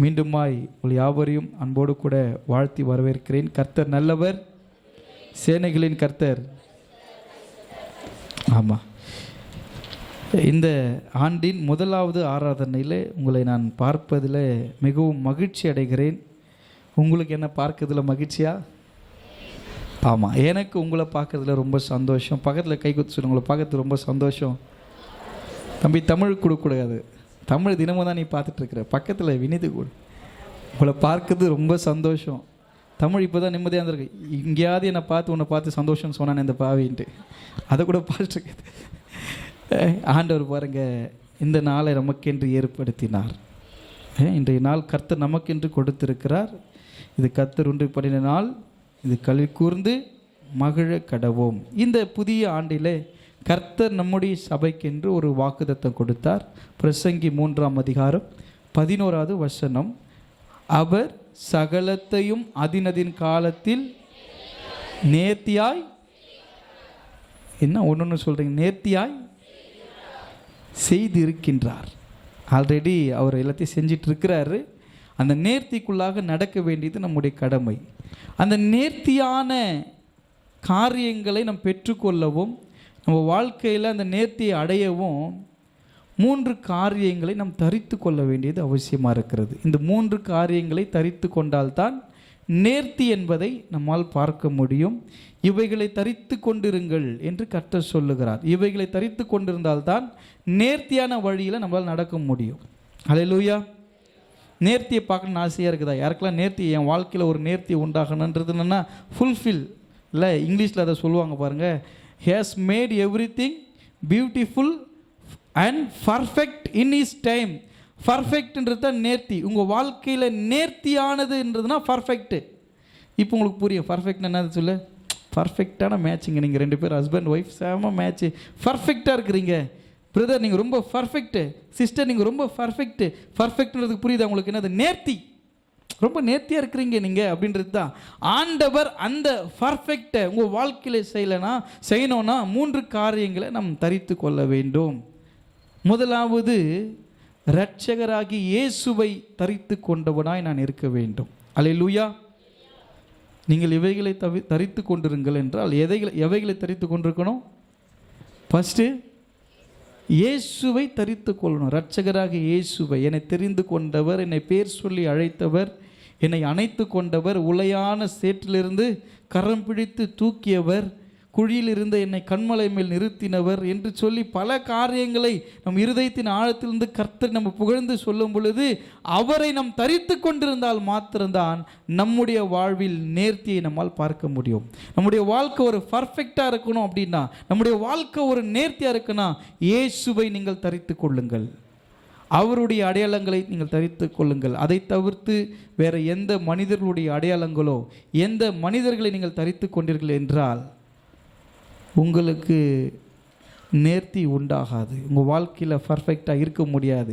மீண்டுமாய் உங்கள் யாவரையும் அன்போடு கூட வாழ்த்தி வரவேற்கிறேன். கர்த்தர் நல்லவர், சேனைகளின் கர்த்தர். ஆமாம், இந்த ஆண்டின் முதலாவது ஆராதனையில் உங்களை நான் பார்ப்பதில் மிகவும் மகிழ்ச்சி அடைகிறேன். உங்களுக்கு என்ன பார்க்கறதுல மகிழ்ச்சியா? ஆமாம், எனக்கு உங்களை பார்க்கறதுல ரொம்ப சந்தோஷம். பக்கத்தில் கை குத்து சொல்லுங்க, உங்களை பார்க்கறது ரொம்ப சந்தோஷம். தம்பி, தமிழ் கொடுக்கூடாது, தமிழ் தினமும் தான் நீ பார்த்துட்ருக்குற. பக்கத்தில் வினிது கூட உங்களை பார்க்கறது ரொம்ப சந்தோஷம். தமிழ் இப்போ தான் நிம்மதியாக இருந்திருக்கு. எங்கேயாவது என்னை பார்த்து உன்னை பார்த்து சந்தோஷம்னு சொன்னானே இந்த பாவின்ட்டு, அதை கூட பார்த்துருக்குது. ஆண்டவர் பாருங்க, இந்த நாளை நமக்கென்று ஏற்படுத்தினார். இன்றைய நாள் கர்த்தர் நமக்கென்று கொடுத்திருக்கிறார். இது கர்த்தர் உண்டு பண்ணின நாள், இது களி கூர்ந்து மகிழ கடவோம். இந்த புதிய ஆண்டிலே கர்த்தர் நம்முடைய சபைக்கென்று ஒரு வாக்குத்தத்தம் கொடுத்தார். பிரசங்கி 3ஆம் அதிகாரம் 11வது வசனம், அவர் சகலத்தையும் அதினதின் காலத்தில் நேர்த்தியாய், என்ன ஒன்று சொல்கிறீங்க, நேர்த்தியாய் செய்திருக்கின்றார். ஆல்ரெடி அவர் எல்லாத்தையும் செஞ்சிட்டு இருக்கிறாரு. அந்த நேர்த்திக்குள்ளாக நடக்க வேண்டியது நம்முடைய கடமை. அந்த நேர்த்தியான காரியங்களை நாம் பெற்றுக்கொள்ளவும், நம்ம வாழ்க்கையில் அந்த நேர்த்தியை அடையவும் 3 காரியங்களை நாம் தரித்து கொள்ள வேண்டியது அவசியமாக இருக்கிறது. இந்த 3 காரியங்களை தரித்து கொண்டால்தான் நேர்த்தி என்பதை நம்மால் பார்க்க முடியும். இவைகளை தரித்து கொண்டிருங்கள் என்று கர்த்தர் சொல்லுகிறார். இவைகளை தரித்து கொண்டிருந்தால்தான் நேர்த்தியான வழியில் நம்மளால் நடக்க முடியும். ஹல்லேலூயா. நேர்த்தியை பார்க்கணுன்னு ஆசையாக இருக்குதா? யாருக்கெல்லாம் நேர்த்தி, என் வாழ்க்கையில் ஒரு நேர்த்தி உண்டாகணுன்றது என்னென்னா ஃபுல்ஃபில் இல்லை, இங்கிலீஷில் அதை சொல்லுவாங்க பாருங்கள், has made everything beautiful and perfect in his time. பர்ஃபெக்ட்ன்றது தான் நேர்த்தி. உங்கள் வாழ்க்கையில் நேர்த்தியானதுன்றதுனா பர்ஃபெக்ட்டு. இப்போ உங்களுக்கு புரியும் பர்ஃபெக்ட்னா என்னது சொல்ல? பர்ஃபெக்டான மேட்சிங்க. நீங்கள் 2 பேர் ஹஸ்பண்ட் ஒய்ஃப் சேம மேட்ச்சு, பர்ஃபெக்டாக இருக்கிறீங்க. பிரதர் நீங்கள் ரொம்ப பர்ஃபெக்ட்டு, சிஸ்டர் நீங்கள் ரொம்ப பர்ஃபெக்ட்டு. பர்ஃபெக்ட்ன்றதுக்கு புரியுது உங்களுக்கு என்னது? நேர்த்தி. ரொம்ப நேர்த்தியாக இருக்கிறீங்க நீங்கள் அப்படின்றது தான். ஆண்டவர் அந்த பர்ஃபெக்டை உங்கள் வாழ்க்கையில் செய்யணும்னா 3 காரியங்களை நாம் தரித்து கொள்ள வேண்டும். முதலாவது, இரட்சகராகி இயேசுவை தரித்து கொண்டவனாய் நான் இருக்க வேண்டும். அல்லேலூயா. நீங்கள் இவைகளை தரித்து கொண்டிருங்கள் என்றால் எவைகளை தரித்து கொண்டிருக்கணும்? ஃபஸ்ட்டு இயேசுவை தரித்து கொள்ளணும். இரட்சகராகி இயேசுவை, என்னை தெரிந்து கொண்டவர், என்னை பேர் சொல்லி அழைத்தவர், என்னை அணைத்து கொண்டவர், உளையான சேற்றிலிருந்து கரம் பிடித்து தூக்கியவர், குழியிலிருந்து என்னை கண்மலை மேல் நிறுத்தினவர் என்று சொல்லி பல காரியங்களை நம் இருதயத்தின் ஆழத்திலிருந்து கர்த்தர் நம்ம புகழ்ந்து சொல்லும் பொழுது, அவரை நாம் தரித்து கொண்டிருந்தால் மாத்திரம்தான் நம்முடைய வாழ்வில் நேர்த்தியை நம்மால் பார்க்க முடியும். நம்முடைய வாழ்க்கை ஒரு பர்ஃபெக்டாக இருக்கணும் அப்படின்னா, நம்முடைய வாழ்க்கை ஒரு நேர்த்தியாக இருக்குன்னா, இயேசுவை நீங்கள் தரித்து கொள்ளுங்கள். அவருடைய அடையாளங்களை நீங்கள் தரித்து கொள்ளுங்கள். அதை தவிர்த்து வேறு எந்த மனிதர்களுடைய அடையாளங்களோ, எந்த மனிதர்களை நீங்கள் தரித்து கொண்டீர்கள் என்றால் உங்களுக்கு நேர்த்தி உண்டாகாது. உங்கள் வாழ்க்கையில் பர்ஃபெக்டாக இருக்க முடியாது.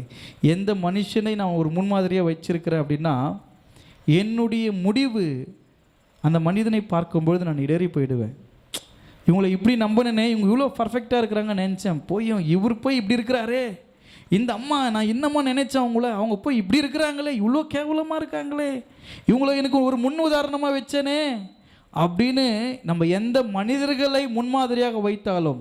எந்த மனுஷனை நான் ஒரு முன்மாதிரியாக வச்சிருக்கிறேன் அப்படின்னா, என்னுடைய முடிவு அந்த மனிதனை பார்க்கும்பொழுது நான் இடறி போயிடுவேன். இவங்களை இப்படி நம்பினேனே, இவங்க இவ்வளோ பர்ஃபெக்டாக இருக்கிறாங்கன்னு நினச்சேன், இவர் போய் இப்படி இருக்கிறாரே, இந்த அம்மா நான் என்னம்மா நினைச்சேன் அவங்கள, அவங்க போய் இப்படி இருக்கிறாங்களே, இவ்வளோ கேவலமாக இருக்காங்களே, இவங்கள எனக்கு ஒரு முன் உதாரணமாக வச்சேனே அப்படின்னு நம்ம எந்த மனிதர்களை முன்மாதிரியாக வைத்தாலும்,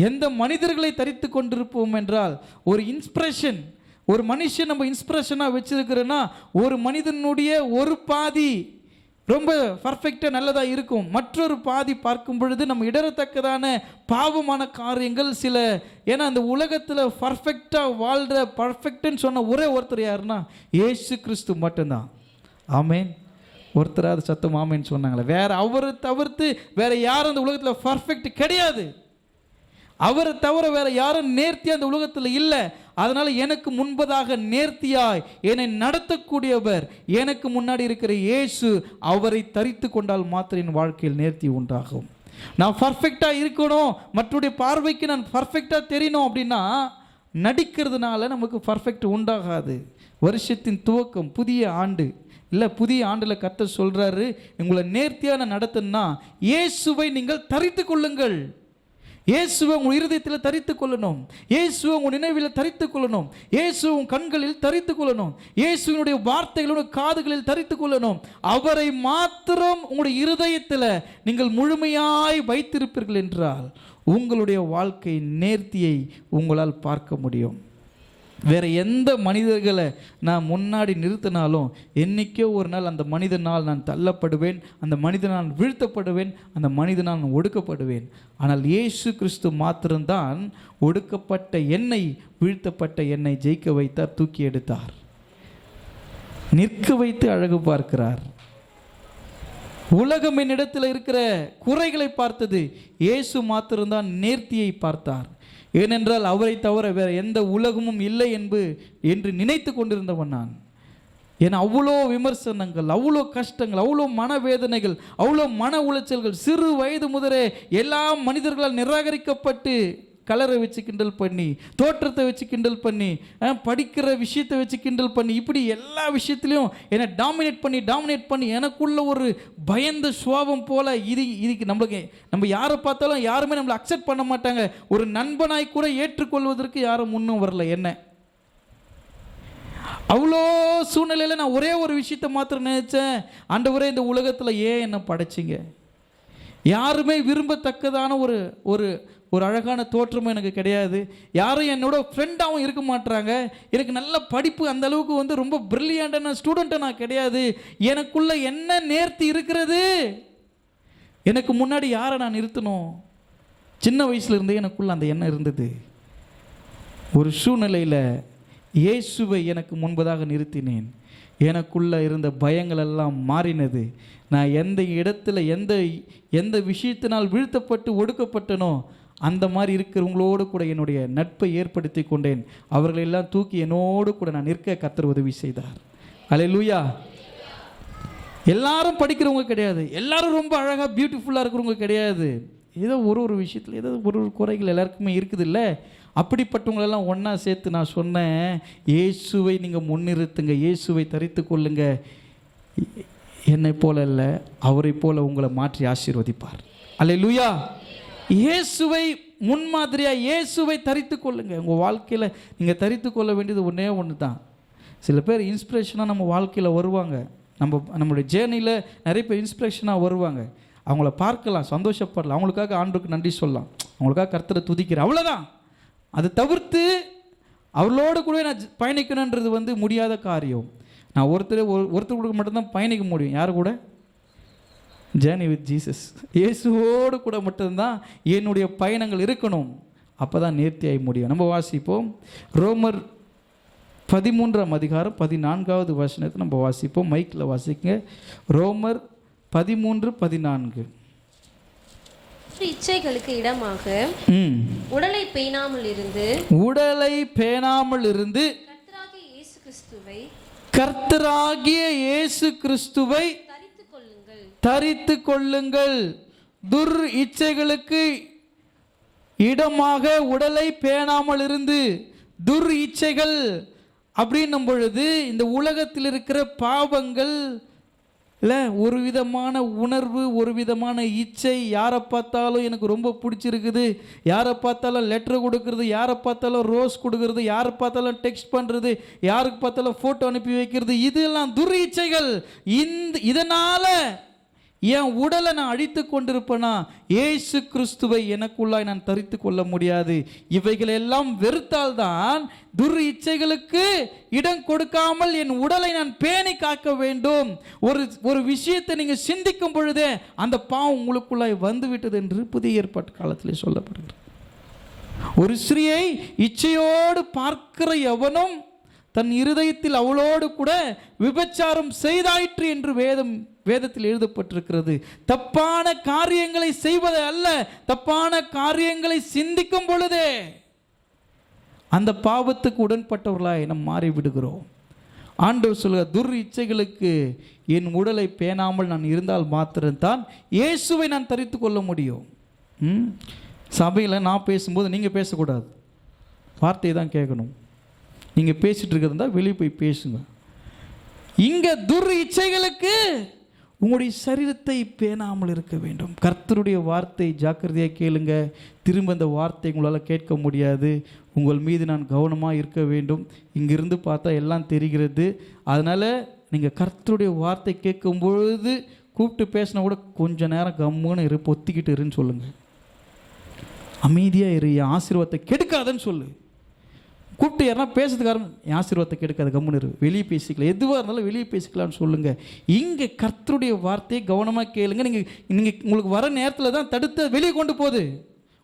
எந்த மனிதர்களை தரித்து கொண்டிருப்போம் என்றால், ஒரு இன்ஸ்பிரேஷன், ஒரு மனுஷன் நம்ம இன்ஸ்பிரேஷனாக வச்சிருக்கிறோன்னா, ஒரு மனிதனுடைய ஒரு பாதி ரொம்ப பர்ஃபெக்டாக நல்லதாக இருக்கும், மற்றொரு பாதி பார்க்கும் பொழுது நம்ம இடரத்தக்கதான பாவமான காரியங்கள் சில. ஏன்னா அந்த உலகத்தில் பர்ஃபெக்டாக வாழ்கிற, பர்ஃபெக்ட்னு சொன்ன ஒரே ஒருத்தர் யாருன்னா இயேசு கிறிஸ்து மட்டும்தான். ஆமேன். ஒருத்தராது சத்தம் ஆமேன்னு சொன்னாங்களே. வேற அவரை தவிர்த்து வேற யாரும் அந்த உலகத்தில் பர்ஃபெக்ட் கிடையாது. அவரை தவிர வேற யாரும் நேர்த்தியாக அந்த உலகத்தில் இல்லை. அதனால் எனக்கு முன்பதாக நேர்த்தியாய் என்னை நடத்தக்கூடியவர், எனக்கு முன்னாடி இருக்கிற இயேசு, அவரை தரித்து கொண்டால் மாத்திரம் என் வாழ்க்கையில் நேர்த்தி உண்டாகும். நான் பர்ஃபெக்டாக இருக்கணும், மற்றவருடைய பார்வைக்கு நான் பர்ஃபெக்டாக தெரியணும் அப்படின்னா நடிக்கிறதுனால நமக்கு பர்ஃபெக்ட் உண்டாகாது. வருஷத்தின் துவக்கம், புதிய ஆண்டு இல்லை, புதிய ஆண்டில் கர்த்தர் சொல்கிறாரு, உங்களை நேர்த்தியான நடத்துன்னா இயேசுவை நீங்கள் தரித்து கொள்ளுங்கள். இயேசுவை உங்கள் இருதயத்தில் தரித்து கொள்ளணும். இயேசுவை உங்கள் நினைவில் தரித்து கொள்ளணும். இயேசு உன் கண்களில் தரித்து கொள்ளணும். இயேசுவினுடைய வார்த்தைகளுடைய காதுகளில் தரித்து கொள்ளணும். அவரை மாத்திரம் உங்களுடைய இருதயத்தில் நீங்கள் முழுமையாய் வைத்திருப்பீர்கள் என்றால் உங்களுடைய வாழ்க்கை நேர்த்தியை உங்களால் பார்க்க முடியும். வேற எந்த மனிதர்களை நான் முன்னாடி நிறுத்தினாலும் என்னைக்கோ ஒரு நாள் அந்த மனிதனால் நான் தள்ளப்படுவேன், அந்த மனிதனால் வீழ்த்தப்படுவேன், அந்த மனிதனால் நான் ஒடுக்கப்படுவேன். ஆனால் இயேசு கிறிஸ்து மாத்திரம்தான் ஒடுக்கப்பட்ட என்னை, வீழ்த்தப்பட்ட என்னை ஜெயிக்க வைத்தார், தூக்கி எடுத்தார், நிற்க வைத்து அழகு பார்க்கிறார். உலகம் என்னிடத்தில் இருக்கிற குறைகளை பார்த்தது, இயேசு மாத்திரம்தான் நேர்த்தியை பார்த்தார். ஏனென்றால் அவரை தவிர வேறு எந்த உலகமும் இல்லை என்று நினைத்து கொண்டிருந்தவன் நான். ஏன்னா அவ்வளோ விமர்சனங்கள், அவ்வளோ கஷ்டங்கள், அவ்வளோ மனவேதனைகள், அவ்வளோ மன உளைச்சல்கள். சிறு வயது முதலே எல்லா மனிதர்களால் நிராகரிக்கப்பட்டு கலரை வச்சு கிண்டல் பண்ணி, தோற்றத்தை வச்சு கிண்டல் பண்ணி, படிக்கிற விஷயத்தை வச்சு கிண்டல் பண்ணி, இப்படி எல்லா விஷயத்துலையும் என்னை டாமினேட் பண்ணி எனக்குள்ள ஒரு பயந்த சுவாபம் போல இதுக்கு நம்ம யாரை பார்த்தாலும் யாருமே நம்மளை அக்செப்ட் பண்ண மாட்டாங்க. ஒரு நண்பனாய் கூட ஏற்றுக்கொள்வதற்கு யாரும் முன்னும் வரல. என்ன அவ்வளோ சூழ்நிலையில் நான் ஒரே ஒரு விஷயத்தை மாத்திரம் நினைச்சேன், ஆண்டவரே இந்த உலகத்தில் ஏன் என்ன படைச்சிங்க? யாருமே விரும்பத்தக்கதான ஒரு ஒரு அழகான தோற்றமும் எனக்கு கிடையாது. யாரும் என்னோட ஃப்ரெண்டாகவும் இருக்க மாட்டாங்க. எனக்கு நல்ல படிப்பு அந்த அளவுக்கு ரொம்ப பிரில்லியண்டான ஸ்டூடெண்ட்டை நான் கிடையாது. எனக்குள்ள என்ன நேர்த்தி இருக்கிறது? எனக்கு முன்னாடி யாரை நான் நிறுத்தணும்? சின்ன வயசுலேருந்தே எனக்குள்ள அந்த எண்ணம் இருந்தது. ஒரு சூழ்நிலையில் இயேசுவை எனக்கு முன்பதாக நிறுத்தினேன். எனக்குள்ள இருந்த பயங்கள் எல்லாம் மாறினது. நான் எந்த இடத்துல எந்த விஷயத்தினால் வீழ்த்தப்பட்டு ஒடுக்கப்பட்டனோ அந்த மாதிரி இருக்கிறவங்களோடு கூட என்னுடைய நட்பை ஏற்படுத்தி கொண்டேன். அவர்களெல்லாம் தூக்கி என்னோடு கூட நான் நிற்க கர்த்தர் உதவி செய்தார். அல்லேலூயா. எல்லாரும் படிக்கிறவங்க கிடையாது, எல்லாரும் ரொம்ப அழகாக பியூட்டிஃபுல்லாக இருக்கிறவங்க கிடையாது. ஏதோ ஒரு விஷயத்தில் ஏதோ ஒரு குறைகள் எல்லாருக்குமே இருக்குது இல்லை? அப்படிப்பட்டவங்களெல்லாம் ஒன்றா சேர்த்து நான் சொன்னேன், இயேசுவை நீங்கள் முன்னிறுத்துங்க, இயேசுவை தரித்து கொள்ளுங்க. என்னை போல இல்லை, அவரை போல உங்களை மாற்றி ஆசீர்வதிப்பார். அல்லேலூயா. இயேசுவை முன்மாதிரியாக இயேசுவை தரித்து கொள்ளுங்க. உங்கள் வாழ்க்கையில் நீங்கள் தரித்து கொள்ள வேண்டியது ஒன்றே ஒன்று தான். சில பேர் இன்ஸ்பிரேஷனாக நம்ம வாழ்க்கையில் வருவாங்க. நம்மளுடைய ஜேர்னியில் நிறைய பேர் இன்ஸ்பிரேஷனாக வருவாங்க. அவங்கள பார்க்கலாம், சந்தோஷப்படலாம், அவங்களுக்காக ஆண்டவருக்கு நன்றி சொல்லலாம், அவங்களுக்காக கர்த்தரை துதிக்கிறேன், அவ்வளோதான். அதை தவிர்த்து அவர்களோடு கூட நான் பயணிக்கணுன்றது முடியாத காரியம். நான் ஒருத்தர் கூட மட்டும்தான் பயணிக்க முடியும். யார் கூட? Journey with Jesus. இயேசுவோடு கூட மட்டும்தான் என்னுடைய பயணங்கள் இருக்கணும். அப்போ தான் நேர்த்தியாகி முடியும். நம்ம வாசிப்போம் ரோமர் 13:14 வசனத்தை நம்ம வாசிப்போம். மைக்கில் வாசிங்க. ரோமர் 13:14. இச்சைகளுக்கு இடமாக உடலை பேணாமல் இருந்து கர்த்தராகிய இயேசு கிறிஸ்துவை தரித்து கொள்ளுங்கள். துர் இச்சைகளுக்கு இடமாக உடலை பேணாமல் இருந்து, துர் இச்சைகள் அப்படின்னும் பொழுது இந்த உலகத்தில் இருக்கிற பாவங்கள் இல்லை, ஒரு விதமான உணர்வு, ஒரு விதமான இச்சை. யாரை பார்த்தாலும் எனக்கு ரொம்ப பிடிச்சிருக்குது, யாரை பார்த்தாலும் லெட்டர் கொடுக்கறது, யாரை பார்த்தாலும் ரோஸ் கொடுக்கறது, யாரை பார்த்தாலும் டெக்ஸ்ட் பண்ணுறது, யாருக்கு பார்த்தாலும் ஃபோட்டோ அனுப்பி வைக்கிறது, இதெல்லாம் துர் இச்சைகள். இதனால் என் உடலை நான் அழித்து கொண்டிருப்பேனா? இயேசு கிறிஸ்துவை எனக்குள்ளாய் நான் தரித்து கொள்ள முடியாது. இவைகளெல்லாம் வெறுத்தால்தான் துர் இச்சைகளுக்கு இடம் கொடுக்காமல் என் உடலை நான் பேணி காக்க வேண்டும். ஒரு விஷயத்தை நீங்கள் சிந்திக்கும் பொழுதே அந்த பாவம் உங்களுக்குள்ளாய் வந்துவிட்டது என்று புதிய ஏற்பாட்டு காலத்திலே சொல்லப்படுகிறது. ஒரு ஸ்திரீயை இச்சையோடு பார்க்கிற எவனும் தன் இருதயத்தில் அவளோடு கூட விபச்சாரம் செய்தாயிற்று என்று வேதத்தில் எழுதப்பட்டிருக்கிறது. தப்பான காரியங்களை செய்வது அல்ல, தப்பான காரியங்களை சிந்திக்கும் பொழுதே அந்த பாவத்துக்கு உடன்பட்டவர்களாய் நாம் மாறிவிடுகிறோம். ஆண்டவர் சொல்லுகிற துர் இச்சைகளுக்கு என் உடலை பேணாமல் நான் இருந்தால் மாத்திரம்தான் இயேசுவை நான் தரித்து கொள்ள முடியும். சபையில் நான் பேசும்போது நீங்கள் பேசக்கூடாது, வார்த்தையை தான் கேட்கணும். நீங்கள் பேசிகிட்டு இருக்கிறதா வெளியே போய் பேசுங்க. இங்கே துர் இச்சைகளுக்கு உங்களுடைய சரீரத்தை பேணாமல் இருக்க வேண்டும். கர்த்தருடைய வார்த்தை ஜாக்கிரதையாக கேளுங்க. திரும்ப அந்த வார்த்தை உங்களால் கேட்க முடியாது. உங்கள் மீது நான் கவனமாக இருக்க வேண்டும். இங்கிருந்து பார்த்தா எல்லாம் தெரிகிறது. அதனால் நீங்கள் கர்த்தருடைய வார்த்தை கேட்கும் பொழுது கூப்பிட்டு பேசினா கூட கொஞ்ச நேரம் கம்முன்னு இரு, பொத்திக்கிட்டு இருன்னு சொல்லுங்கள். அமைதியாக இரு, என் ஆசீர்வாதத்தை கெடுக்காதன்னு சொல்லு. கூப்பிட்டு யாரா பேசுறதுக்காரன் என் ஆசீர்வாதத்தை கெடுக்காது, கம்முன்னு இரு, வெளியே பேசிக்கலாம், எதுவாக இருந்தாலும் வெளியே பேசிக்கலாம்னு சொல்லுங்கள். இங்கே கர்த்தருடைய வார்த்தையை கவனமாக கேளுங்க. நீங்கள் உங்களுக்கு வர நேரத்தில் தான் தடுத்து வெளியே கொண்டு போகுது.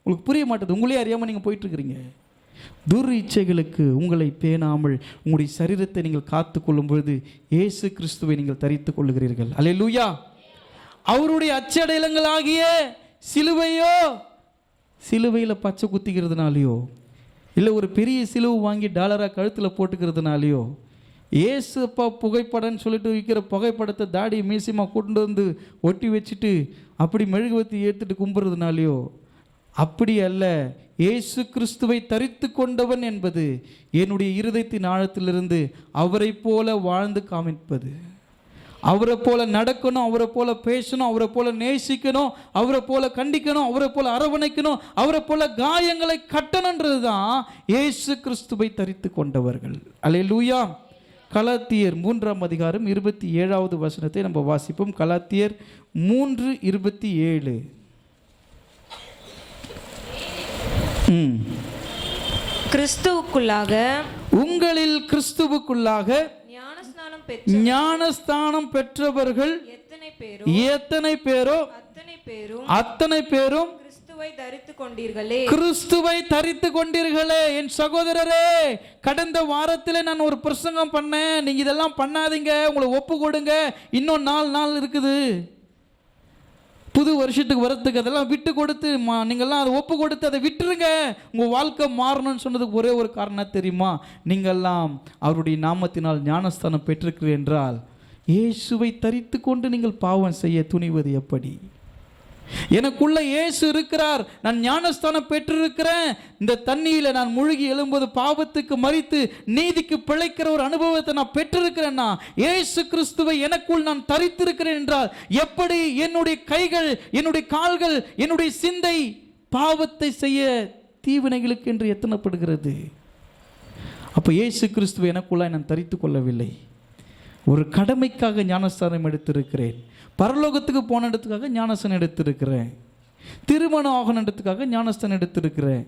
உங்களுக்கு புரிய மாட்டேது, உங்களே அறியாமல் நீங்கள் போயிட்டுருக்கிறீங்க. துர் இச்சைகளுக்கு உங்களை பேணாமல் உங்களுடைய சரீரத்தை நீங்கள் காத்து கொள்ளும் பொழுது இயேசு கிறிஸ்துவை நீங்கள் தரித்து கொள்ளுகிறீர்கள். அல்லேலூயா. அவருடைய அச்சடையாளங்களாகிய சிலுவையோ, சிலுவையில் பச்சை குத்திக்கிறதுனாலையோ, இல்லை ஒரு பெரிய சிலுவை வாங்கி டாலராக கழுத்தில் போட்டுக்கிறதுனாலையோ, ஏசு அப்பா புகைப்படம்னு சொல்லிட்டு விற்கிற புகைப்படத்தை தாடி மீசியமாக கொண்டு வந்து ஒட்டி வச்சுட்டு அப்படி மெழுகுவத்தி ஏற்றுட்டு கும்பிட்றதுனாலையோ அப்படி அல்ல. இயேசு கிறிஸ்துவை தரித்து கொண்டவன் என்பது என்னுடைய இருதயத்தின் ஆழத்திலிருந்து அவரை போல வாழ்ந்து காமிப்பது, அவரை போல நடக்கணும், அவரை போல பேசணும், அவரை போல நேசிக்கணும், அவரை போல கண்டிக்கணும், அவரை போல அரவணைக்கணும், அவரை போல காயங்களை கட்டணுன்றது தான் இயேசு கிறிஸ்துவை தரித்து கொண்டவர்கள். அல்லேலூயா. கலாத்தியர் 3ஆம் அதிகாரம் 27வது வசனத்தை நம்ம வாசிப்போம். கலாத்தியர் 3:27. கிறிஸ்துவுக்குள்ளாக, உங்களில் கிறிஸ்துவுக்குள்ளாக ஞானஸ்தானம் பெற்றவர்கள் எத்தனை பேரோ அத்தனை பேரும் கிறிஸ்துவை தரித்து கொண்டீர்களே. என் சகோதரரே, கடந்த வாரத்தில் நான் ஒரு பிரசங்கம் பண்ணேன். நீங்க இதெல்லாம் பண்ணாதீங்க, உங்களை ஒப்பு கொடுங்க, இன்னும் 4 நாள் இருக்குது புது வருஷத்துக்கு வரத்துக்கு, அதெல்லாம் விட்டு கொடுத்து நீங்கள்லாம் அதை ஒப்பு கொடுத்து அதை விட்டுருங்க, உங்கள் வாழ்க்கை மாறணும்னு சொன்னதுக்கு ஒரே ஒரு காரணம் தெரியுமா? நீங்கள்லாம் அவருடைய நாமத்தினால் ஞானஸ்தானம் பெற்றிருக்கிறீர்கள் என்றால் இயேசுவை தரித்து கொண்டு நீங்கள் பாவம் செய்ய துணிவது எப்படி? எனக்குள்ள இயேசு இருக்கிறார், நான் ஞானஸ்தானம் பெற்றிருக்கிறேன், இந்த தண்ணியில் நான் முழுகி எழும்போது பாவத்துக்கு மரித்து நீதிக்கு பிழைக்கிற ஒரு அனுபவத்தை நான் பெற்றிருக்கிறேன்னா, இயேசு கிறிஸ்துவை எனக்குள் நான் தரித்திருக்கிறேன் என்றால் எப்படி என்னுடைய கைகள், என்னுடைய கால்கள், என்னுடைய சிந்தை பாவத்தை செய்ய தீவினைகளுக்கு என்று எத்தனைப்படுகிறது? அப்போ இயேசு கிறிஸ்துவை எனக்குள்ளாய் நான் தரித்து கொள்ளவில்லை. ஒரு கடமைக்காக ஞானஸ்தானம் எடுத்திருக்கிறேன். பரலோகத்துக்கு போன இடத்துக்காக ஞானஸ்தானம் எடுத்திருக்கிறேன். திருமணம் ஆகணும் இடத்துக்காக ஞானஸ்தானம் எடுத்திருக்கிறேன்.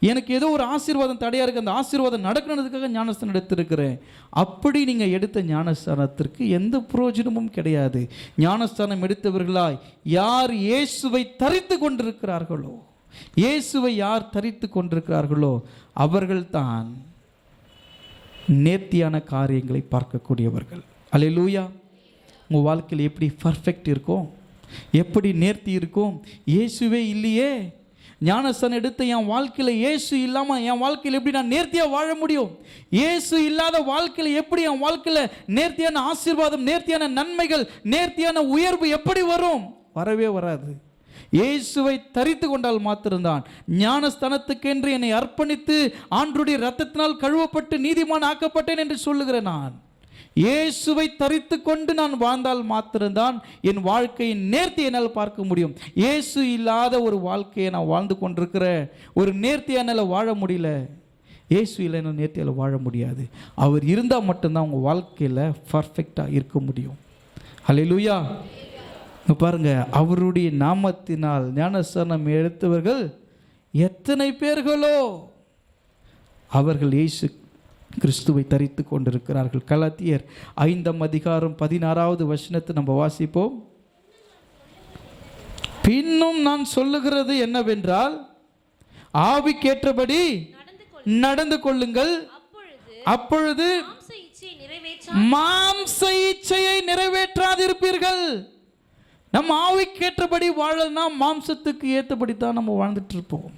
எனக்கு ஏதோ ஒரு ஆசீர்வாதம் தடையாக இருக்குது, அந்த ஆசீர்வாதம் நடக்கணுன்றதுக்காக ஞானஸ்தானம் எடுத்திருக்கிறேன். அப்படி நீங்கள் எடுத்த ஞானஸ்தானத்திற்கு எந்த பிரயோஜனமும் கிடையாது. ஞானஸ்தானம் எடுத்தவர்களாய் யார் இயேசுவை தரித்து கொண்டிருக்கிறார்களோ, இயேசுவை யார் தரித்து கொண்டிருக்கிறார்களோ அவர்கள்தான் நேர்த்தியான காரியங்களை பார்க்கக்கூடியவர்கள். அல்லேலூயா. உங்கள் வாழ்க்கையில் எப்படி பர்ஃபெக்ட் இருக்கும், எப்படி நேர்த்தி இருக்கும்? இயேசுவே இல்லையே. ஞானஸ்தானம் எடுத்த என் வாழ்க்கையில் இயேசு இல்லாமல் என் வாழ்க்கையில் எப்படி நான் நேர்த்தியாக வாழ முடியும்? இயேசு இல்லாத வாழ்க்கையில் எப்படி என் வாழ்க்கையில் நேர்த்தியான ஆசீர்வாதம், நேர்த்தியான நன்மைகள், நேர்த்தியான உயர்வு எப்படி வரும்? வரவே வராது. இயேசுவை தரித்து கொண்டால் மாத்திரம்தான். ஞானஸ்தானத்துக்கென்று என்னை அர்ப்பணித்து ஆண்டவருடைய இரத்தத்தினால் கழுவப்பட்டு நீதிமான் ஆக்கப்பட்டேன் என்று சொல்லுகிறேன். நான் இயேசுவை தரித்து கொண்டு நான் வாழ்ந்தால் மாத்திரம்தான் என் வாழ்க்கையின் நேர்த்தி என்னால் பார்க்க முடியும். இயேசு இல்லாத ஒரு வாழ்க்கையை நான் வாழ்ந்து கொண்டிருக்கிற ஒரு நேர்த்தியை என்னால் வாழ முடியல. இயேசு இல்லை, என்னால் நேர்த்தியால் வாழ முடியாது. அவர் இருந்தால் மட்டும்தான் உங்கள் வாழ்க்கையில் பர்ஃபெக்டாக இருக்க முடியும். அல்லேலூயா. பாருங்க, அவருடைய நாமத்தினால் ஞானஸ்தானம் எடுத்தவர்கள் எத்தனை பேர்களோ அவர்கள் இயேசு கிறிஸ்துவை தரித்து கொண்டிருக்கிறார்கள். கலாத்தியர் 5ஆம் அதிகாரம் 16வது வசனத்தை நம்ம வாசிப்போம். பின்னும் நான் சொல்லுகிறது என்னவென்றால், ஆவிக்கேற்றபடி நடந்து கொள்ளுங்கள், அப்பொழுது மாம்ச இச்சையை நிறைவேற்றாதிருப்பீர்கள். நம்ம ஆவிக்கேற்றபடி வாழனா மாம்சத்துக்கு ஏற்றபடித்தான் நம்ம வாழ்ந்துட்டு இருப்போம்.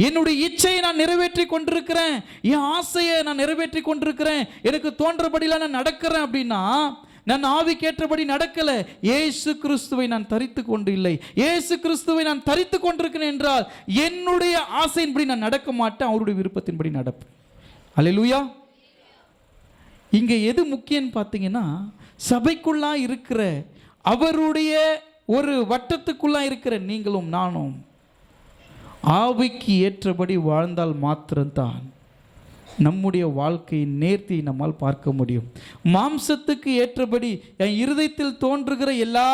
என்னுடைய இச்சையை நான் நிறைவேற்றி கொண்டிருக்கிறேன், என் ஆசையை நான் நிறைவேற்றி கொண்டிருக்கிறேன், எனக்கு தோன்றபடிலாம் நான் நடக்கிறேன் அப்படின்னா நான் ஆவிக்கேற்றபடி நடக்கலை. இயேசு கிறிஸ்துவை நான் தரித்து கொண்டு இல்லை. இயேசு கிறிஸ்துவை நான் தரித்து கொண்டிருக்கிறேன் என்றால் என்னுடைய ஆசையின்படி நான் நடக்க மாட்டேன், அவருடைய விருப்பத்தின்படி நடப்பேன். அல்லேலூயா. இங்கே எது முக்கியம்னு பார்த்தீங்கன்னா, சபைக்குள்ளா இருக்கிற அவருடைய ஒரு வட்டத்துக்குள்ளே இருக்கிற நீங்களும் நானும் ஆவிக்கு ஏற்றபடி வாழ்ந்தால் மாத்திரம்தான் நம்முடைய வாழ்க்கையின் நேர்த்தியை நம்மால் பார்க்க முடியும். மாம்சத்துக்கு ஏற்றபடி என் இருதயத்தில் தோன்றுகிற எல்லா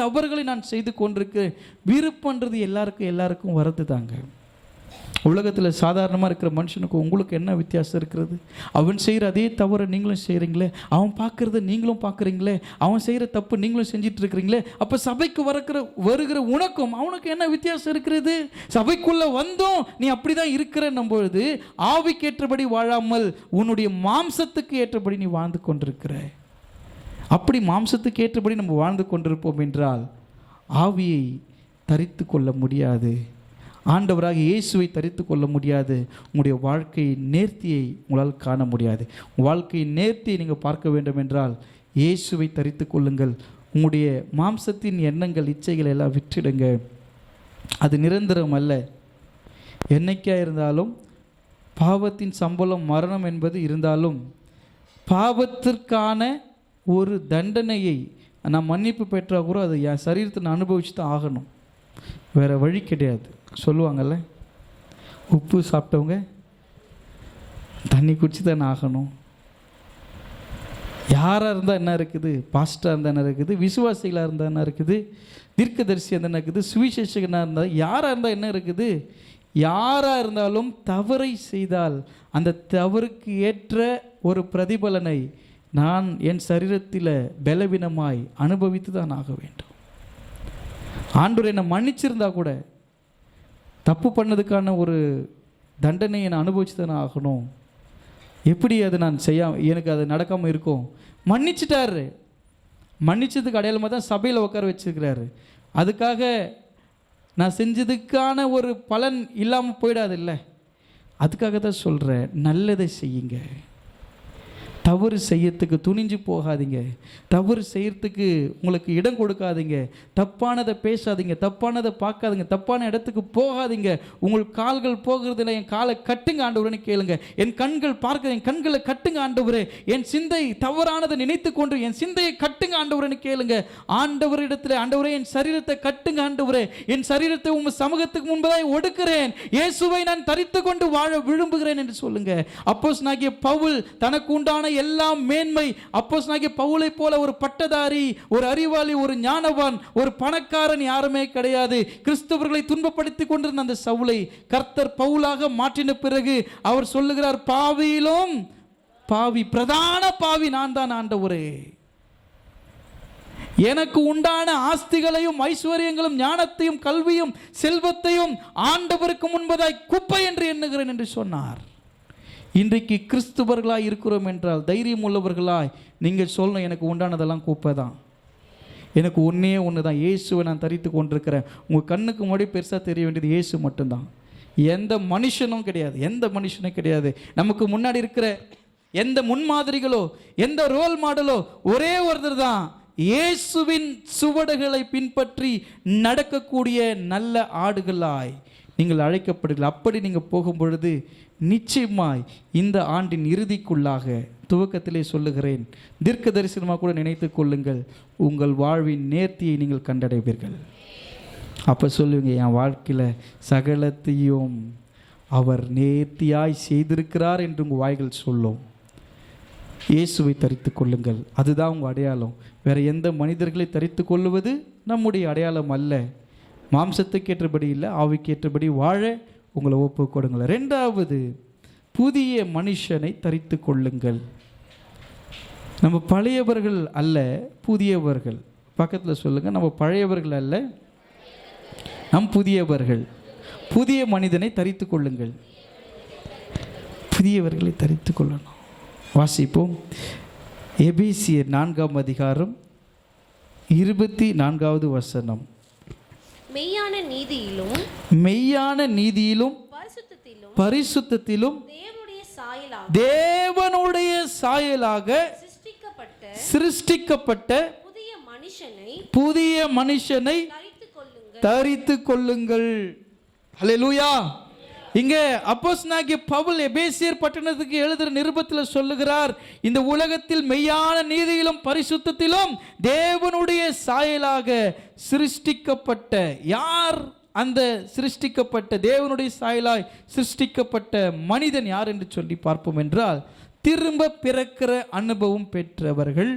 தவறுகளையும் நான் செய்து கொண்டிருக்கிறேன். விருப்பன்றது எல்லாருக்கும் வரது தாங்க. உலகத்தில் சாதாரணமாக இருக்கிற மனுஷனுக்கு உங்களுக்கு என்ன வித்தியாசம் இருக்கிறது? அவன் செய்கிற அதே தவறை நீங்களும் செய்கிறீங்களே, அவன் பார்க்குறத நீங்களும் பார்க்குறீங்களே, அவன் செய்கிற தப்பு நீங்களும் செஞ்சிட்டு இருக்கிறீங்களே. அப்போ சபைக்கு வருகிற உனக்கும் அவனுக்கு என்ன வித்தியாசம் இருக்கிறது? சபைக்குள்ளே வந்தோம் நீ அப்படி தான் இருக்கிறன்னும் பொழுது ஆவிக்கு ஏற்றபடி வாழாமல் உன்னுடைய மாம்சத்துக்கு ஏற்றபடி நீ வாழ்ந்து கொண்டிருக்கிற. அப்படி மாம்சத்துக்கு ஏற்றபடி நம்ம வாழ்ந்து கொண்டிருப்போம் என்றால் ஆவியை தரித்து கொள்ள முடியாது. ஆண்டவராக இயேசுவை தரித்து கொள்ள முடியாது. உங்களுடைய வாழ்க்கையின் நேர்த்தியை உங்களால் காண முடியாது. வாழ்க்கையின் நேர்த்தியை நீங்கள் பார்க்க வேண்டும் என்றால் இயேசுவை தரித்து கொள்ளுங்கள். உங்களுடைய மாம்சத்தின் எண்ணங்கள் இச்சைகளை எல்லாம் விட்டுடுங்க. அது நிரந்தரம் அல்ல. என்னைக்கா இருந்தாலும் பாவத்தின் சம்பளம் மரணம் என்பது இருந்தாலும் பாவத்திற்கான ஒரு தண்டனையை நான் மன்னிப்பு பெற்றால் கூட அதை என் சரீரத்தை நான் அனுபவிச்சு தான் ஆகணும். வேறு வழி கிடையாது. சொல்லுவாங்கள்ல, உப்பு சாப்பிட்டவங்க தண்ணி குடிச்சு தானே ஆகணும். யாராக இருந்தால் என்ன இருக்குது? பாஸ்டராக இருந்தால் என்ன இருக்குது? விசுவாசிகளாக இருந்தால் என்ன இருக்குது? தீர்க்கதரிசியாக இருந்தால் என்ன இருக்குது? சுவிசேஷகனாக இருந்தால் யாராக இருந்தால் என்ன இருக்குது? யாராக இருந்தாலும் தவறை செய்தால் அந்த தவறுக்கு ஏற்ற ஒரு பிரதிபலனை நான் என் சரீரத்தில் பலவீனமாய் அனுபவித்து தான் ஆக வேண்டும். ஆண்டவர் என்னை மன்னிச்சிருந்தா கூட தப்பு பண்ணதுக்கான ஒரு தண்டனையை நான் அனுபவிச்சு தானே ஆகணும். எப்படி அது நான் எனக்கு அது நடக்காமல் இருக்கும்? மன்னிச்சிட்டாரு. மன்னிச்சதுக்கு அடையாளமாக தான் சபையில் உட்கார வச்சுருக்கிறாரு. அதுக்காக நான் செஞ்சதுக்கான ஒரு பலன் இல்லாமல் போயிடாது இல்லை. அதுக்காக தான் சொல்கிறேன், நல்லதை செய்யுங்க. தவறு செய்யறதுக்கு துணிஞ்சு போகாதீங்க. தவறு செய்யறதுக்கு உங்களுக்கு இடம் கொடுக்காதீங்க. தப்பானதை பேசாதீங்க, தப்பானதை பார்க்காதீங்க, தப்பான இடத்துக்கு போகாதீங்க. உங்கள் கால்கள் போகிறதுல என் காலை கட்டுங்க ஆண்டவரேன்னு கேளுங்க. என் கண்கள் பார்க்க என் கண்களை கட்டுங்க ஆண்டவரே. என் சிந்தை தவறானதை நினைத்து கொண்டு என் சிந்தையை கட்டுங்க ஆண்டவரேன்னு கேளுங்க. ஆண்டவரிடத்தில் ஆண்டவரே என் சரீரத்தை கட்டுங்க ஆண்டவரே. என் சரீரத்தை உங்கள் சமூகத்துக்கு முன்பதாய் ஒடுக்கிறேன். இயேசுவை நான் தரித்து கொண்டு வாழ விரும்புகிறேன் என்று சொல்லுங்க. அப்போஸ்தலனாகிய பவுல் தனக்கு உண்டான எல்லாம் மேன்மை, அப்போஸ்தலனாகிய பவுலை போல ஒரு பட்டதாரி, ஒரு அறிவாளி, ஒரு ஞானவான், ஒரு பணக்காரன் யாருமே கிடையாது. கிறிஸ்தவர்களை துன்பப்படுத்திக் கொண்டிருந்த அந்த சவுலை கர்த்தர் பவுலாக மாற்றின பிறகு அவர் சொல்லுகிறார், பாவியிலும் பாவி, பிரதான பாவி நான் தான் ஆண்டவரே. எனக்கு உண்டான ஆஸ்திகளையும் ஐஸ்வர்யங்களும் ஞானத்தையும் கல்வியும் செல்வத்தையும் ஆண்டவருக்கு முன்பதாய் குப்பை என்று எண்ணுகிறேன் என்று சொன்னார். இன்றைக்கு கிறிஸ்துவர்களாய் இருக்கிறோம் என்றால் தைரியம் உள்ளவர்களாய் நீங்கள் சொல்லணும், எனக்கு உண்டானதெல்லாம் குப்பை தான், எனக்கு ஒன்று தான், இயேசுவை நான் தரித்து கொண்டிருக்கிறேன். உங்கள் கண்ணுக்கு முன்னாடி பெருசாக தெரிய வேண்டியது இயேசு மட்டும்தான். எந்த மனுஷனும் கிடையாது, எந்த மனுஷனும் கிடையாது. நமக்கு முன்னாடி இருக்கிற எந்த முன்மாதிரிகளோ எந்த ரோல் மாடலோ ஒரே ஒருத்தர் தான். இயேசுவின் சுவடுகளை பின்பற்றி நடக்கக்கூடிய நல்ல ஆடுகளாய் நீங்கள் அழைக்கப்படுங்கள். அப்படி நீங்கள் போகும் பொழுது நிச்சயமாய் இந்த ஆண்டின் இறுதிக்குள்ளாக, துவக்கத்திலே சொல்லுகிறேன், தீர்க்க தரிசனமாக கூட நினைத்து கொள்ளுங்கள், உங்கள் வாழ்வின் நேர்த்தியை நீங்கள் கண்டடைவீர்கள். அப்போ சொல்லுவீங்க, என் வாழ்க்கையில் சகலத்தையும் அவர் நேர்த்தியாய் செய்திருக்கிறார் என்று உங்கள் வாய்கள் சொல்லும். இயேசுவை தரித்து கொள்ளுங்கள், அதுதான் உங்கள் அடையாளம். வேறு எந்த மனிதர்களை தரித்து கொள்ளுவது நம்முடைய அடையாளம் அல்ல. மாம்சத்துக்கு ஏற்றபடி இல்லை, ஆவிக்கு ஏற்றபடி வாழ உங்களை ஒப்பு கொடுங்கள். ரெண்டாவது, புதிய மனுஷனை தரித்து கொள்ளுங்கள். நம்ம பழையவர்கள் அல்ல, புதியவர்கள். பக்கத்தில் சொல்லுங்கள், நம்ம பழையவர்கள் அல்ல, நம் புதியவர்கள். புதிய மனிதனை தரித்து கொள்ளுங்கள். புதியவர்களை தரித்து கொள்ளணும். வாசிப்போம். எபேசியர் 4ஆம் அதிகாரம் 24வது வசனம். மெய்யான நீதியிலும் பரிசுத்தத்திலும் தேவனுடைய சாயலாக சிருஷ்டிக்கப்பட்ட புதிய மனுஷனை தரித்து கொள்ளுங்கள். ஹல்லேலூயா. இங்கே அப்போஸ்தலனாகிய பவுல் எபேசியர் பட்டணத்துக்கு எழுதுகிற நிருபத்தில் சொல்லுகிறார், இந்த உலகத்தில் மெய்யான நீதியிலும் பரிசுத்தத்திலும் தேவனுடைய சாயலாக சிருஷ்டிக்கப்பட்ட, யார் அந்த சிருஷ்டிக்கப்பட்ட தேவனுடைய சாயலாய் சிருஷ்டிக்கப்பட்ட மனிதன் யார் என்று சொல்லி பார்ப்போம் என்றால், திரும்ப பிறக்கிற அனுபவம் பெற்றவர்கள்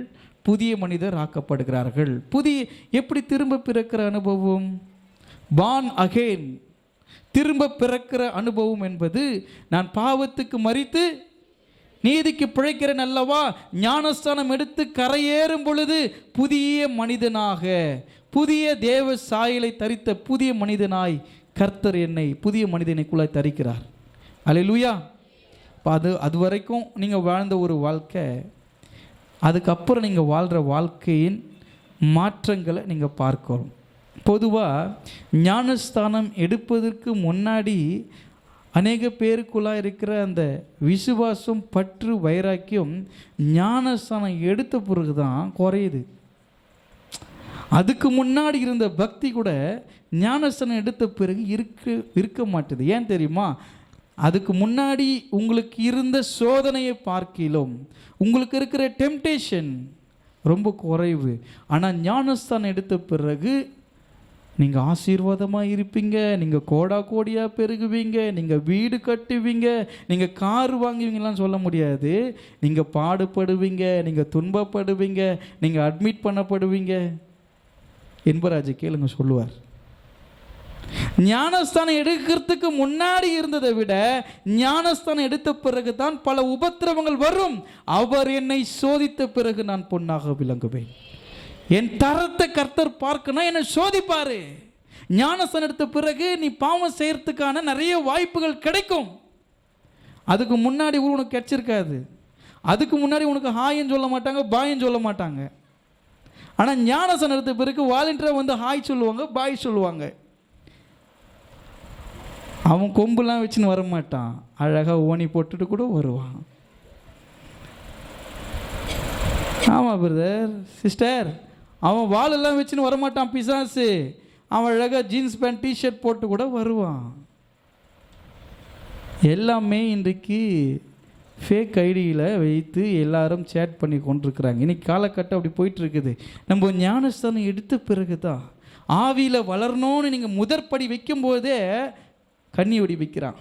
புதிய மனிதர் ஆக்கப்படுகிறார்கள். எப்படி திரும்ப பிறக்கிற அனுபவம்? born again, திரும்ப பிறக்கிற அனுபவம் என்பது, நான் பாவத்துக்கு மரித்து நீதிக்கு பிழைக்கிறேன் அல்லவா, ஞானஸ்தானம் எடுத்து கரையேறும் பொழுது புதிய மனிதனாக, புதிய தேவ சாயலை தரித்த புதிய மனிதனாய் கர்த்தர் என்னை புதிய மனிதனைக்குள்ளாய் தரிக்கிறார். அல்லேலூயா. அது வரைக்கும் நீங்கள் வாழ்ந்த ஒரு வாழ்க்கை, அதுக்கப்புறம் நீங்கள் வாழ்கிற வாழ்க்கையின் மாற்றங்களை நீங்கள் பார்க்கணும். பொதுவாக ஞானஸ்தானம் எடுப்பதற்கு முன்னாடி அநேக பேருக்குள்ளாக இருக்கிற அந்த விசுவாசம், பற்று, வைராக்கியம் ஞானஸ்தானம் எடுத்த பிறகு தான் குறையுது. அதுக்கு முன்னாடி இருந்த பக்தி கூட ஞானஸ்தானம் எடுத்த பிறகு இருக்க மாட்டுது. ஏன் தெரியுமா? அதுக்கு முன்னாடி உங்களுக்கு இருந்த சோதனையை பார்க்கிலும் உங்களுக்கு இருக்கிற டெம்டேஷன் ரொம்ப குறைவு. ஆனால் ஞானஸ்தானம் எடுத்த பிறகு நீங்கள் ஆசீர்வாதமாக இருப்பீங்க, நீங்கள் கோடா கோடியாக பெருகுவீங்க, நீங்கள் வீடு கட்டுவீங்க, நீங்கள் கார் வாங்குவீங்கலாம் சொல்ல முடியாது. நீங்கள் பாடுபடுவீங்க, நீங்கள் துன்பப்படுவீங்க, நீங்கள் அட்மிட் பண்ணப்படுவீங்க. என்பராஜ் கேளுங்க சொல்லுவார். ஞானஸ்தானம் எடுக்கிறதுக்கு முன்னாடி இருந்ததை விட ஞானஸ்தானம் எடுத்த பிறகு தான் பல உபத்திரவங்கள் வரும். அவர் என்னை சோதித்த பிறகு நான் பொன்னாக விளங்குவேன். என் தரத்தை கர்த்தர் பார்க்கணும், என்னை சோதிப்பாரு. ஞானஸ்தானம் எடுத்த பிறகு நீ பாவம் செய்யறதுக்கான நிறைய வாய்ப்புகள் கிடைக்கும். அதுக்கு முன்னாடி உனக்கு கிடைச்சிருக்காது. அதுக்கு முன்னாடி உனக்கு ஹாயின்னு சொல்ல மாட்டாங்க, பாயின்னு சொல்ல மாட்டாங்க. ஆனால் ஞானஸ்தானம் எடுத்த பிறகு வாலண்டியராக வந்து ஹாய் சொல்லுவாங்க, பாய் சொல்லுவாங்க. அவன் கொம்புலாம் வச்சுன்னு வரமாட்டான், அழகாக ஓனி போட்டுட்டு கூட வருவான். ஆமாம் பிரதர், சிஸ்டர், அவன் வாலெல்லாம் வச்சுன்னு வரமாட்டான் பிசாசு. அவன் அழகாக ஜீன்ஸ் பேண்ட், டிஷர்ட் போட்டு கூட வருவான். எல்லாமே இன்றைக்கு ஃபேக் ஐடியில் வைத்து எல்லாரும் சேட் பண்ணி கொண்டிருக்கிறாங்க. இன்னைக்கு காலகட்டம் அப்படி போயிட்டுருக்குது. நம்ம ஞானஸ்தானம் எடுத்த பிறகு தான் ஆவியில் வளரணும்னு நீங்கள் முதற்படி வைக்கும்போதே கண்ணி வெடி வைக்கிறான்.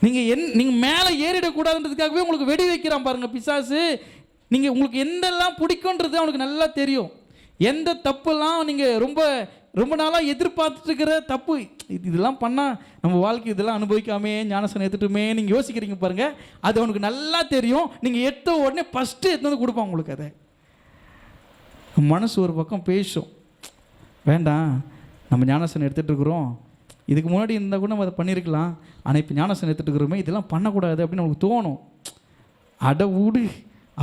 நீங்கள் மேலே ஏறிடக்கூடாதுன்றதுக்காகவே உங்களுக்கு வெடி வைக்கிறான் பாருங்கள் பிசாசு. உங்களுக்கு எந்தெல்லாம் பிடிக்குன்றது அவனுக்கு நல்லா தெரியும். எந்த தப்புலாம் நீங்கள் ரொம்ப ரொம்ப நாளாக எதிர்பார்த்துட்டு இருக்கிற தப்பு, இதெல்லாம் பண்ணால் நம்ம வாழ்க்கை இதெல்லாம் அனுபவிக்காமே ஞானஸ்தானம் எடுத்துட்டுமே நீங்கள் யோசிக்கிறீங்க பாருங்கள், அது அவனுக்கு நல்லா தெரியும். நீங்கள் எடுத்த உடனே ஃபஸ்ட்டு எடுத்து வந்து கொடுப்பான் உங்களுக்கு. அதை மனசு ஒரு பக்கம் பேசும், வேண்டாம் நம்ம ஞானஸ்தானம் எடுத்துகிட்டு இருக்கிறோம், இதுக்கு முன்னாடி இருந்தால் கூட நம்ம அதை பண்ணியிருக்கலாம், ஆனால் இப்போ ஞானஸ்தானம் எடுத்துகிட்டு இருக்கிறோமே இதெல்லாம் பண்ணக்கூடாது அப்படின்னு நமக்கு தோணும். அட ஊடு,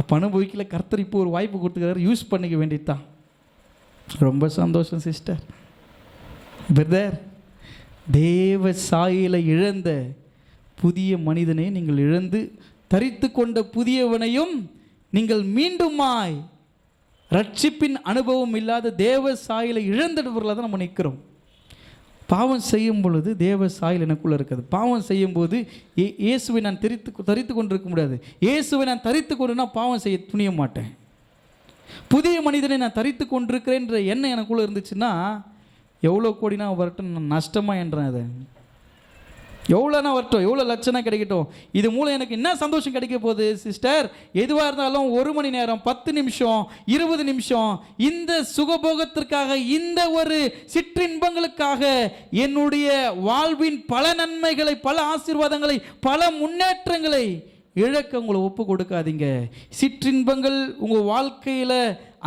அப்போ அனுபவிக்கல, கர்த்தர் இப்போ ஒரு வாய்ப்பு கொடுத்துக்கிறாரு, யூஸ் பண்ணிக்க வேண்டியது தான். ரொம்ப சந்தோஷம் சிஸ்டர். பிரதர், தேவ சாயலை இழந்த புதிய மனிதனை நீங்கள் இழந்து தரித்து கொண்ட புதியவனையும் நீங்கள் மீண்டுமாய் ரட்சிப்பின் அனுபவம் இல்லாத தேவ சாயலை இழந்தவர்களாக தான் நம்ம நிற்கிறோம். பாவம் செய்யும் பொழுது தேவ சாயல் எனக்குள்ளே இருக்குது. பாவம் செய்யும்போது இயேசுவை நான் தரித்து கொண்டிருக்க முடியாது. இயேசுவை நான் தரித்து கொண்டுனா பாவம் செய்ய துணிய மாட்டேன். புதிய மனிதனை நான் தரித்து கொண்டிருக்கிறேன்ற எண்ணம் எனக்குள்ளே இருந்துச்சுன்னா எவ்வளோ கோடினா வரட்டும், நான் நஷ்டமாக என்றேன். அதை எவ்வளோனா வரட்டும், எவ்வளோ லட்சணா கிடைக்கட்டும், இது மூலம் எனக்கு என்ன சந்தோஷம் கிடைக்க போகுது சிஸ்டர்? எதுவாக இருந்தாலும் 1 மணி நேரம், 10 நிமிஷம், 20 நிமிஷம் இந்த சுகபோகத்திற்காக, இந்த ஒரு சிற்றின்பங்களுக்காக என்னுடைய வாழ்வின் பல நன்மைகளை, பல ஆசீர்வாதங்களை, பல முன்னேற்றங்களை இழக்க உங்களை ஒப்பு கொடுக்காதீங்க. சிற்றின்பங்கள் உங்கள் வாழ்க்கையில்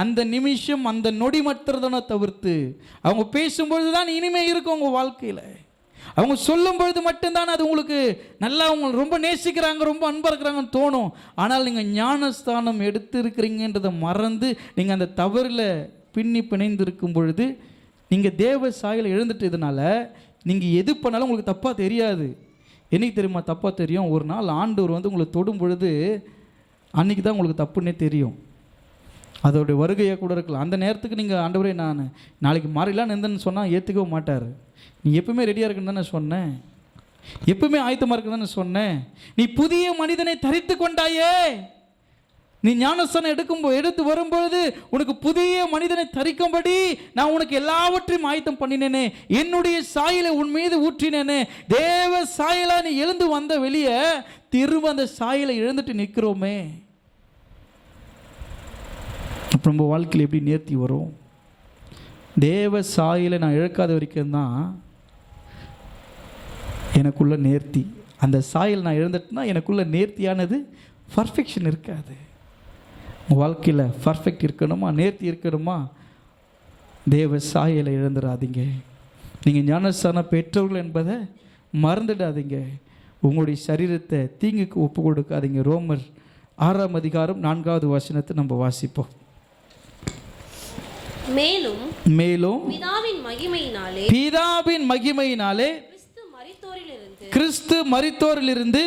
அந்த நிமிஷம், அந்த நொடி மாத்திரதான தவிர்த்து, அவங்க பேசும்பொழுது தான் இனிமே இருக்கும் உங்கள் வாழ்க்கையில். அவங்க சொல்லும் பொழுது மட்டும்தான் அது உங்களுக்கு நல்லா, அவங்க ரொம்ப நேசிக்கிறாங்க, ரொம்ப அன்பாக இருக்கிறாங்கன்னு தோணும். ஆனால் நீங்கள் ஞானஸ்தானம் எடுத்து இருக்கிறீங்கன்றதை மறந்து நீங்கள் அந்த தவறில் பிணைந்து இருக்கும் பொழுது நீங்கள் தேவ சாயலை இழந்துட்டதுனால நீங்கள் எது பண்ணாலும் உங்களுக்கு தப்பாக தெரியாது. என்னைக்கு தெரியுமா தப்பாக தெரியும்? ஒரு நாள் ஆண்டவர் வந்து உங்களை தொடும் பொழுது அன்றைக்கி தான் உங்களுக்கு தப்புன்னே தெரியும். அதோடைய வருகையாக கூட இருக்கலாம். அந்த நேரத்துக்கு நீங்கள் ஆண்டவரே நான் நாளைக்கு மாறிடலான்னு இருந்தேன்னு சொன்னால் ஏற்றுக்கவே மாட்டார். நீ எப்பவுமே ரெடியாக இருக்குன்னு தானே சொன்னேன். எப்பவுமே ஆயத்தமாக இருக்குதான்னு சொன்னேன். நீ புதிய மனிதனை தரித்து கொண்டாயே. நீ ஞானஸ்தானம் எடுத்து வரும்பொழுது உனக்கு புதிய மனிதனை தரிக்கும்படி நான் உனக்கு எல்லாவற்றையும் ஆயத்தம் பண்ணினேனே, என்னுடைய சாயலை உன் மீது ஊற்றினேனே. தேவ சாயலா நீ எழுந்து வந்த வெளியே திரும்ப அந்த சாயலை எழுந்துட்டு நிற்கிறோமே. அப்போ நம்ம வாழ்க்கையில் எப்படி நேர்த்தி வரும்? தேவ சாயலை நான் இழக்காத வரைக்கும் தான் எனக்குள்ள நேர்த்தி. அந்த சாயல் நான் எழுந்துட்டுனா எனக்குள்ள நேர்த்தியானது பர்ஃபெக்ஷன் இருக்காது. உங்கள் வாழ்க்கையில் பர்ஃபெக்ட் இருக்கணுமா, நேர்த்தி இருக்கணுமா, தேவ சாயலை இழந்துடாதீங்க. நீங்கள் ஞானஸ்தானம் பெற்றவர்கள் என்பதை மறந்துடாதீங்க. உங்களுடைய சரீரத்தை தீங்குக்கு ஒப்பு கொடுக்காதீங்க. ரோமர் 6ஆம் அதிகாரம் 4வது வசனத்தை நம்ம வாசிப்போம். மேலும் பிதாவின் மகிமையினாலே கிறிஸ்து மரித்தோரிலிருந்து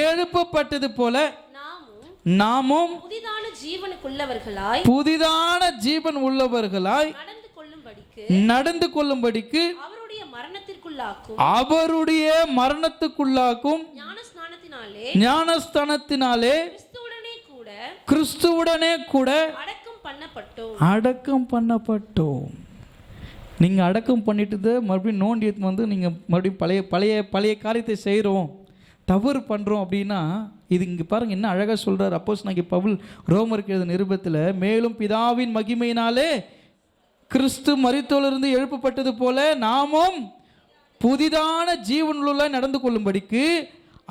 எழுப்பப்பட்டது போல நாமும் புதிதான ஜீவன் உள்ளவர்களாய் நடந்து கொள்ளும்படிக்கு அவருடைய மரணத்துக்குள்ளாக்கும் ஞானஸ்தானத்தினாலே கிறிஸ்துவுடனே கூட அடக்கம் பண்ணப்பட்டோம். நீங்க அடக்கம் பண்ணிட்டு மறுபடியும் நோண்டி வந்து நீங்க மறுபடியும் பழைய காரியத்தை செய்கிறோம், தவறு பண்ணுறோம் அப்படின்னா, இது இங்கே பாருங்கள் என்ன அழகாக சொல்கிறார் அப்போஸ்தலனாகிய பவுல் ரோமருக்கு எழுதின நிருபத்தில். மேலும் பிதாவின் மகிமையினாலே கிறிஸ்து மரித்தோரிலிருந்து எழுப்பப்பட்டது போல நாமும் புதிதான ஜீவனுள்ள நடந்து கொள்ளும்படிக்கு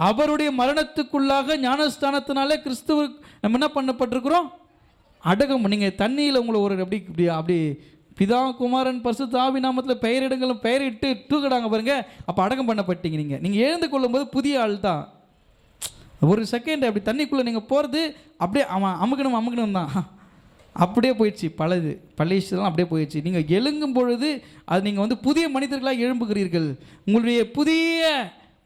அவருடைய மரணத்துக்குள்ளாக ஞானஸ்தானத்தினாலே கிறிஸ்துவ நம்ம என்ன பண்ணப்பட்டிருக்கிறோம், அடக்கம். நீங்கள் தண்ணியில் உங்களை ஒரு அப்படி பிதா குமாரன் பரிசுத்த ஆவி நாமத்தில் பெயரிடுங்களும் பெயரிட்டு தூக்கிடாங்க பாருங்க, அப்போ அடக்கம் பண்ணப்பட்டீங்க. நீங்கள் எழுந்து கொள்ளும்போது புதிய ஆள் தான். ஒரு செகண்ட் அப்படி தண்ணிக்குள்ளே நீங்கள் போகிறது அப்படியே அவன் அமுக்கணும் தான், அப்படியே போயிடுச்சு. பழையலாம் அப்படியே போயிடுச்சு. நீங்கள் எழுங்கும் பொழுது அது நீங்கள் வந்து புதிய மனிதர்களாக எழும்புகிறீர்கள். உங்களுடைய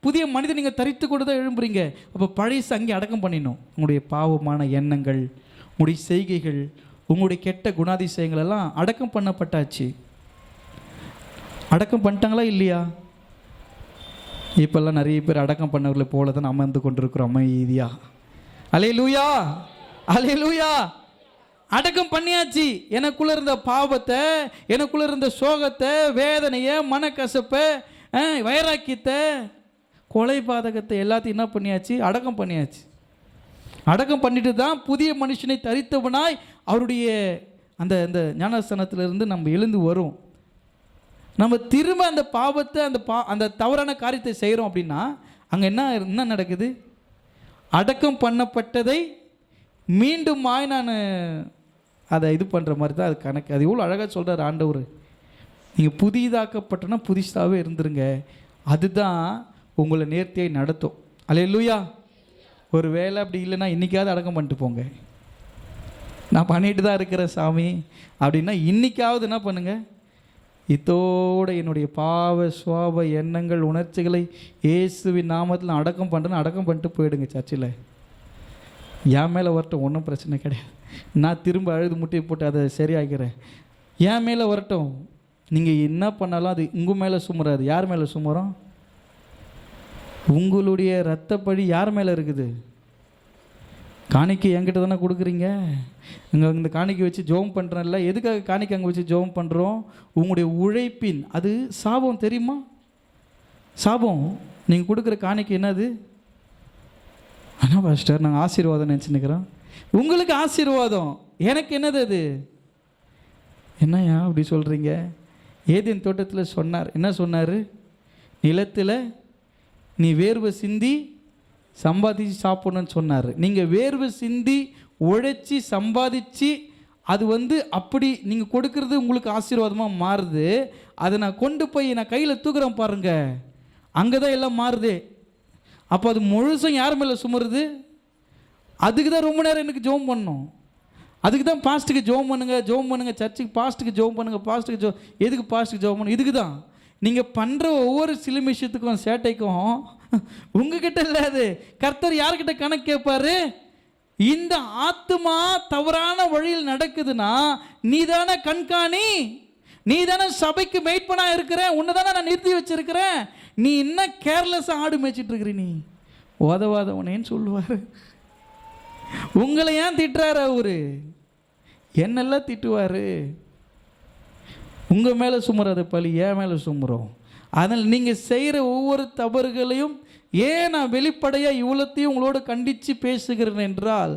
புதிய மனிதர் நீங்கள் தரித்து கொண்டு தான் எழும்புறீங்க. அப்போ பழைய அங்கே அடக்கம் பண்ணிடணும். உங்களுடைய பாவமான எண்ணங்கள், உங்களுடைய செய்கைகள், உங்களுடைய கெட்ட குணாதிசயங்கள் எல்லாம் அடக்கம் பண்ணப்பட்டாச்சு. அடக்கம் பண்ணிட்டாங்களா இல்லையா? இப்பெல்லாம் நிறைய பேர் அடக்கம் பண்ணவர்களை போல தான் அமர்ந்து கொண்டிருக்கிறோம் அமைதியா. அல்லேலூயா, அல்லேலூயா. அடக்கம் பண்ணியாச்சு. எனக்குள்ள இருந்த பாவத்தை, எனக்குள்ள இருந்த சோகத்தை, வேதனையை, மனக்கசப்பை, வைராக்கியத்தை, கொலை பாதகத்தை எல்லாத்தையும் என்ன பண்ணியாச்சு, அடக்கம் பண்ணியாச்சு. அடக்கம் பண்ணிட்டு தான் புதிய மனுஷனை தரித்தவனாய் அவருடைய அந்த ஞானஸ்தானத்திலிருந்து நம்ம எழுந்து வரும். நம்ம திரும்ப அந்த பாவத்தை அந்த தவறான காரியத்தை செய்கிறோம் அப்படின்னா அங்கே என்ன நடக்குது? அடக்கம் பண்ணப்பட்டதை மீண்டும் நான் அதை இது பண்ணுற மாதிரி தான் அது கணக்கு. அது எவ்வளோ அழகாக சொல்கிறார் ஆண்டவர். நீங்கள் புதிதாக்கப்பட்டனா புதுசாகவே இருந்துருங்க, அதுதான் உங்களை நேர்த்தியை நடத்தும். அல்லேலூயா. ஒரு வேலை அப்படி இல்லைன்னா இன்றைக்காவது அடக்கம் பண்ணிட்டு போங்க. நான் பண்ணிட்டு தான் இருக்கிறேன் சாமி அப்படின்னா இன்றைக்காவது என்ன பண்ணுங்க, இதோட என்னுடைய பாவ சுவாப எண்ணங்கள் உணர்ச்சிகளை இயேசுவின் நாமத்தில் நான் அடக்கம் பண்ணுறேன்னு அடக்கம் பண்ணிட்டு போயிடுங்க. சர்ச்சில் என் மேலே வரட்டும், ஒன்றும் பிரச்சனை கிடையாது. நான் திரும்ப அழுது முட்டி போட்டு அதை சரியாகிறேன். என் மேலே வரட்டும். நீங்கள் என்ன பண்ணாலும் அது உங்கள் மேலே சுமராது. யார் மேலே சுமரும்? உங்களுடைய இரத்தப்பழி யார் மேலே இருக்குது? காணிக்கை என்கிட்ட தானே கொடுக்குறீங்க. இங்கே இந்த காணிக்கை வச்சு ஜெபம் பண்ணுறேன்ல, எதுக்காக காணிக்கை அங்கே வச்சு ஜெபம் பண்ணுறோம்? உங்களுடைய உழைப்பின் அது சாபம் தெரியுமா? சாபம். நீங்கள் கொடுக்குற காணிக்கை என்னது? ஆனால் பாஸ்டர் நாங்கள் ஆசீர்வாதம் நினச்சின்னுக்கிறோம். உங்களுக்கு ஆசீர்வாதம், எனக்கு என்னது அது? என்னையா அப்படி சொல்கிறீங்க? ஏதேன் தோட்டத்தில் சொன்னார், என்ன சொன்னார்? நிலத்தில் நீ வேர்வை சிந்தி சம்பாதிச்சு சாப்பிடணும்னு சொன்னார். நீங்கள் வேர்வை சிந்தி உழைச்சி சம்பாதிச்சு அது அப்படி நீங்கள் கொடுக்கறது உங்களுக்கு ஆசீர்வாதமாக மாறுது. அதை நான் கொண்டு போய் நான் கையில் தூக்குறேன் பாருங்க, அங்கே தான் எல்லாம் மாறுது. அப்போ அது முழுசும் யார் மேலே சுமருது? அதுக்கு தான் ரொம்ப நேரம் எனக்கு ஜெபம் பண்ணணும். அதுக்கு தான் பாஸ்ட்டுக்கு ஜெபம் பண்ணுங்க, சர்ச்சுக்கு பாஸ்ட்டுக்கு ஜெபம் பண்ணுங்க, பாஸ்ட்டுக்கு எதுக்கு பாஸ்ட்டுக்கு ஜெபம் பண்ணணும்? இதுக்கு தான். நீங்கள் பண்ணுற ஒவ்வொரு சில விஷயத்துக்கும் சேட்டைக்கும் உங்ககிட்ட இல்லாது. கர்த்தர் யார்கிட்ட கணக்கு கேட்பாரு? இந்த ஆத்துமா தவறான வழியில் நடக்குதுன்னா நீ தானே கண்காணி, நீ தானே சபைக்கு மெய்ப்பனா இருக்கிற, உன்னை தானே நான் நிறுத்தி வச்சிருக்கிறேன். நீ என்ன கேர்லெஸ்ஸாக ஆடு மேய்ச்சிட்டு இருக்கிற, நீ உதவாதவனேன்னு சொல்லுவார். உங்களை ஏன் திட்டுறாரு அவரு? என்னெல்லாம் திட்டுவார். உங்கள் மேலே சுமராத பழி ஏன் மேலே சுமரும். அதனால் நீங்கள் செய்கிற ஒவ்வொரு தவறுகளையும் ஏன் நான் வெளிப்படையாக இவ்வளோத்தையும் உங்களோட கண்டித்து பேசுகிறேன் என்றால்,